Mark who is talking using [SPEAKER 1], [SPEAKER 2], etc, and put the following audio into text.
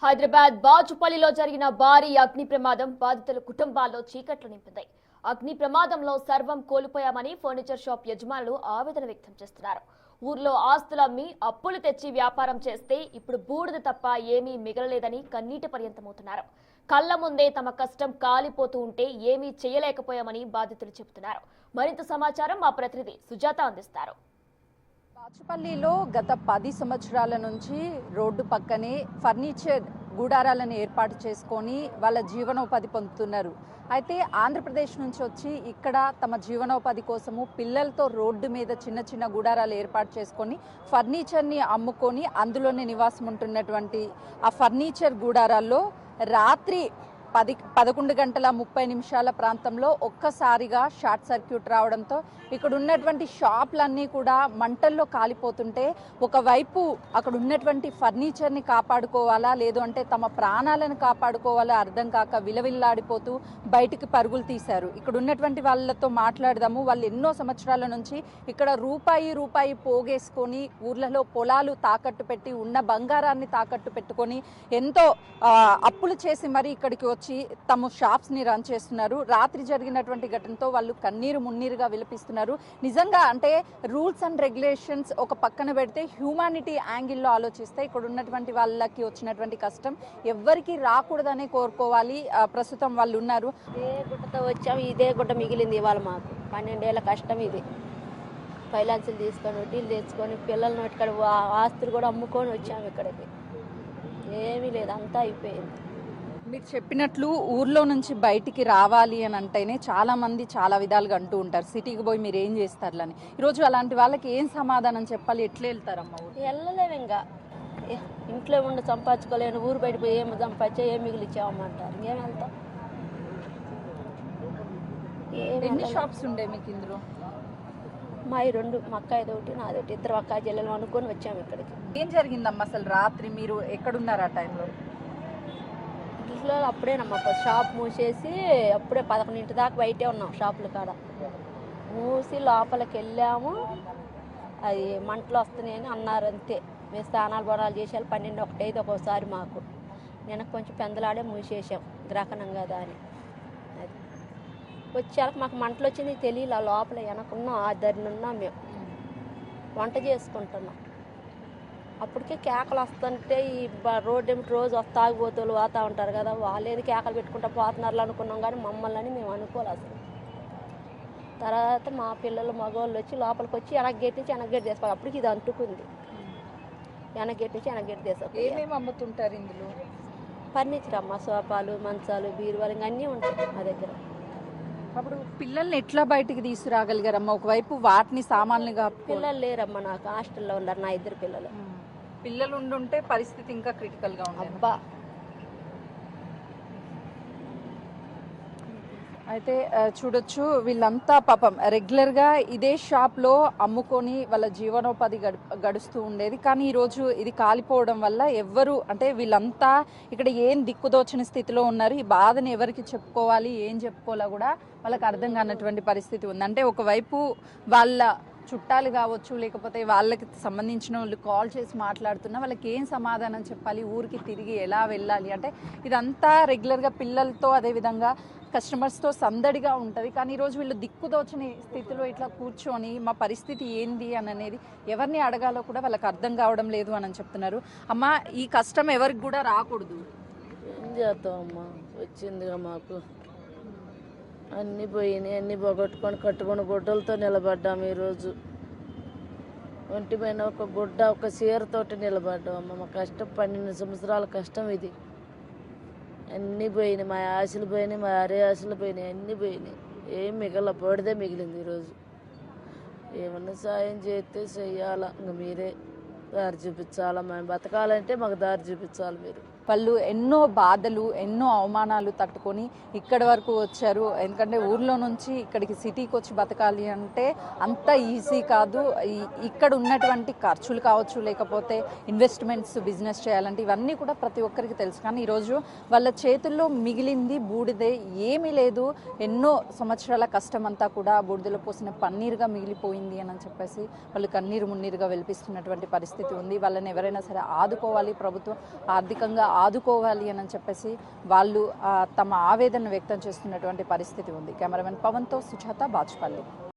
[SPEAKER 1] హైదరాబాద్ బాచుపల్లిలో జరిగిన భారీ అగ్ని ప్రమాదం బాధితుల కుటుంబాల్లో చీకట్లు నింపింది. అగ్ని ప్రమాదంలో సర్వం కోల్పోయామని ఫర్నిచర్ షాప్ యజమానులు ఆవేదన వ్యక్తం చేస్తున్నారు. ఊర్లో ఆస్తులు అమ్మి అప్పులు తెచ్చి వ్యాపారం చేస్తే ఇప్పుడు బూడిద తప్ప ఏమీ మిగలలేదని కన్నీటి పర్యంతమవుతున్నారు. కళ్ల ముందే తమ కష్టం కాలిపోతూ ఉంటే ఏమీ చేయలేకపోయామని బాధితులు చెబుతున్నారు. మరింత సమాచారం మా ప్రతినిధి సుజాత అందిస్తారు.
[SPEAKER 2] బాచుపల్లిలో గత 10 సంవత్సరాల నుంచి రోడ్డు పక్కనే ఫర్నిచర్ గూడారాలను ఏర్పాటు చేసుకొని వాళ్ళ జీవనోపాధి పొందుతున్నారు. అయితే ఆంధ్రప్రదేశ్ నుంచి వచ్చి ఇక్కడ తమ జీవనోపాధి కోసము పిల్లలతో రోడ్డు మీద చిన్న చిన్న గూడారాలు ఏర్పాటు చేసుకొని ఫర్నిచర్ని అమ్ముకొని అందులోనే నివాసం ఉంటున్నటువంటి ఆ ఫర్నిచర్ గూడారాల్లో రాత్రి 11 గంటల 30 నిమిషాల ప్రాంతంలో ఒక్కసారిగా షార్ట్ సర్క్యూట్ రావడంతో ఇక్కడ ఉన్నటువంటి షాపులన్నీ కూడా మంటల్లో కాలిపోతుంటే ఒకవైపు అక్కడ ఉన్నటువంటి ఫర్నిచర్ని కాపాడుకోవాలా లేదు అంటే తమ ప్రాణాలను కాపాడుకోవాలా అర్థం కాక విలవిల్లాడిపోతూ బయటికి పరుగులు తీశారు. ఇక్కడ ఉన్నటువంటి వాళ్ళతో మాట్లాడదాము. వాళ్ళు ఎన్నో సంవత్సరాల నుంచి ఇక్కడ రూపాయి పోగేసుకొని ఊర్లలో పొలాలు తాకట్టు పెట్టి ఉన్న బంగారాన్ని తాకట్టు పెట్టుకొని ఎంతో అప్పులు చేసి మరి ఇక్కడికి వచ్చి తమ షాప్స్ ని రన్ చేస్తున్నారు. రాత్రి జరిగినటువంటి ఘటనతో వాళ్ళు కన్నీరు మున్నీరుగా విలపిస్తున్నారు. నిజంగా అంటే రూల్స్ అండ్ రెగ్యులేషన్స్ ఒక పక్కన పెడితే హ్యూమానిటీ యాంగిల్లో ఆలోచిస్తే ఇక్కడ ఉన్నటువంటి వాళ్ళకి వచ్చినటువంటి కష్టం ఎవ్వరికి రాకూడదనే కోరుకోవాలి. ప్రస్తుతం వాళ్ళు ఉన్నారు.
[SPEAKER 3] ఇదే గుడ్డతో వచ్చాం, ఇదే గుడ్డ మిగిలింది ఇవాళ మాకు 12 ఏళ్ళ కష్టం ఇది. ఫైనాన్సులు తీసుకొని వడ్డీలు తెచ్చుకొని పిల్లలను ఇక్కడ ఆస్తులు కూడా అమ్ముకొని వచ్చాము. ఇక్కడికి ఏమీ లేదు, అంతా అయిపోయింది.
[SPEAKER 2] మీరు చెప్పినట్లు ఊర్లో నుంచి బయటికి రావాలి అని అంటేనే చాలా మంది చాలా విధాలుగా అంటూ ఉంటారు, సిటీకి పోయి మీరు ఏం చేస్తారులని. ఈరోజు అలాంటి వాళ్ళకి ఏం సమాధానం చెప్పాలి? ఎట్లా వెళ్తారమ్మా?
[SPEAKER 3] వెళ్ళలేము, ఇంకా ఇంట్లో ఉండి సంపాదించుకోలేను, ఊరు బయట పోయి ఏమి సంపాదించా ఏం మిగిలిచ్చామంటారు. ఇంకేం వెళ్తాం?
[SPEAKER 2] ఎన్ని షాప్స్ ఉండే మీకు ఇందులో?
[SPEAKER 3] మా 2, మా అక్కాయిది ఒకటి నాది ఒకటి, 2 అక్కాయి చెల్లెలు అనుకొని వచ్చాము ఇక్కడికి.
[SPEAKER 2] ఏం జరిగిందమ్మా అసలు రాత్రి? మీరు ఎక్కడున్నారు ఆ టైంలో?
[SPEAKER 3] ఇంట్లో అప్పుడేనమ్మా షాప్ మూసేసి అప్పుడే 11 దాకా బయటే ఉన్నాం షాపుల కాడ. మూసి లోపలికి వెళ్ళాము, అది మంటలు వస్తున్నాయని అన్నారు. అంతే, మేము స్నానాలు బొడాలు చేసేయాలి. 12, 1 అయితే ఒక్కోసారి మాకు వెనక కొంచెం పెందలాడే మూసేసాం గ్రహణం కదా అని. అది వచ్చాక మాకు మంటలు వచ్చింది తెలియదు. ఆ లోపల వెనకున్నాం, ఆ దరినున్నాం, మేము వంట చేసుకుంటున్నాం. అప్పటికే కేకలు వస్తుంటే ఈ రోడ్డు ఏమిటి రోజు తాగిపోతూ పోతూ ఉంటారు కదా, వాళ్ళేది కేకలు పెట్టుకుంటూ పోతున్నారు అనుకున్నాం, కానీ మమ్మల్ని మేము అనుకోవాలి అసలు. తర్వాత మా పిల్లలు మగవాళ్ళు వచ్చి లోపలికి వచ్చి వెనక గేట్ నుంచి వెనక గేట్ చేసుకోవాలి. అప్పటికి ఇది అంటుకుంది. వెనక గేట్ నుంచి వెనక గేట్ చేసుకోవాలి.
[SPEAKER 2] ఏమేమి అమ్ముతుంటారు ఇందులో?
[SPEAKER 3] ఫర్నిచర్ అమ్మ, సోఫాలు, మంచాలు, బీరువాలు ఇంకా అన్నీ ఉంటాయి మా దగ్గర.
[SPEAKER 2] అప్పుడు పిల్లల్ని ఎట్లా బయటికి తీసుకురాగలిగారమ్మా? ఒకవైపు వాటిని సామాన్లుగా.
[SPEAKER 3] పిల్లలు లేరమ్మా నాకు, హాస్టల్లో ఉన్నారు నా 2 పిల్లలు.
[SPEAKER 2] పిల్లలు ఉండుంటే పరిస్థితి ఇంకా క్రిటికల్ గా ఉంది.
[SPEAKER 3] అబ్బా,
[SPEAKER 2] అయితే చూడొచ్చు, వీళ్ళంతా పాపం రెగ్యులర్ గా ఇదే షాప్ లో అమ్ముకొని వాళ్ళ జీవనోపాధి గడుస్తూ ఉండేది. కానీ ఈ రోజు ఇది కాలిపోవడం వల్ల ఎవ్వరు అంటే వీళ్ళంతా ఇక్కడ ఏం దిక్కుదోచని స్థితిలో ఉన్నారు. ఈ బాధని ఎవరికి చెప్పుకోవాలి, ఏం చెప్పుకోవాలో కూడా వాళ్ళకి అర్థం కానటువంటి పరిస్థితి ఉంది. అంటే ఒకవైపు వాళ్ళ చుట్టాలు కావచ్చు, లేకపోతే వాళ్ళకి సంబంధించిన వాళ్ళు కాల్ చేసి మాట్లాడుతున్నా వాళ్ళకి ఏం సమాధానం చెప్పాలి, ఊరికి తిరిగి ఎలా వెళ్ళాలి అంటే ఇదంతా రెగ్యులర్గా పిల్లలతో అదేవిధంగా కస్టమర్స్తో సందడిగా ఉంటుంది. కానీ ఈరోజు వీళ్ళు దిక్కుదోచని స్థితిలో ఇట్లా కూర్చొని మా పరిస్థితి ఏంది అని అనేది ఎవరిని అడగాలో కూడా వాళ్ళకి అర్థం కావడం లేదు అని చెప్తున్నారు. అమ్మ, ఈ కష్టం ఎవరికి కూడా రాకూడదు.
[SPEAKER 4] ఏం చేద్దాం అమ్మా, వచ్చిందిగా మాకు. అన్నీ పోయినాయి, అన్నీ పోగొట్టుకొని కట్టుకుని గుడ్డలతో నిలబడ్డాము. ఈరోజు ఒంటి పైన ఒక గుడ్డ, ఒక చీరతోటి నిలబడ్డాం అమ్మ. మా కష్టం 12 సంవత్సరాల కష్టం ఇది. అన్నీ పోయినాయి, మా ఆశలు పోయినాయి, మా ఆశలు పోయినాయి, అన్నీ పోయినాయి. ఏం మిగల పొడిదే మిగిలింది. ఈరోజు ఏమన్నా సాయం చేస్తే చెయ్యాలా, ఇంకా మీరే దారి చూపించాలా. మేము బతకాలంటే మాకు దారి చూపించాలి మీరు.
[SPEAKER 2] వాళ్ళు ఎన్నో బాధలు, ఎన్నో అవమానాలు తట్టుకొని ఇక్కడి వరకు వచ్చారు. ఎందుకంటే ఊర్లో నుంచి ఇక్కడికి సిటీకి వచ్చి బతకాలి అంటే అంత ఈజీ కాదు. ఇక్కడ ఉన్నటువంటి ఖర్చులు కావచ్చు, లేకపోతే ఇన్వెస్ట్మెంట్స్, బిజినెస్ చేయాలంటే ఇవన్నీ కూడా ప్రతి ఒక్కరికి తెలుసు. కానీ ఈరోజు వాళ్ళ చేతుల్లో మిగిలింది బూడిదే, ఏమీ లేదు. ఎన్నో సంవత్సరాల కష్టం అంతా కూడా బూడిదలో పోసిన పన్నీరుగా మిగిలిపోయింది అని చెప్పేసి వాళ్ళు కన్నీరు మున్నీరుగా వెలిపిస్తున్నటువంటి పరిస్థితి. పరిస్థితి ఉంది. వాళ్ళని ఎవరైనా సరే ఆదుకోవాలి, ప్రభుత్వం ఆర్థికంగా ఆదుకోవాలి అని చెప్పేసి వాళ్ళు తమ ఆవేదన వ్యక్తం చేస్తున్నటువంటి పరిస్థితి ఉంది. కెమెరామెన్ పవన్తో సుజాత, బాచుపల్లి.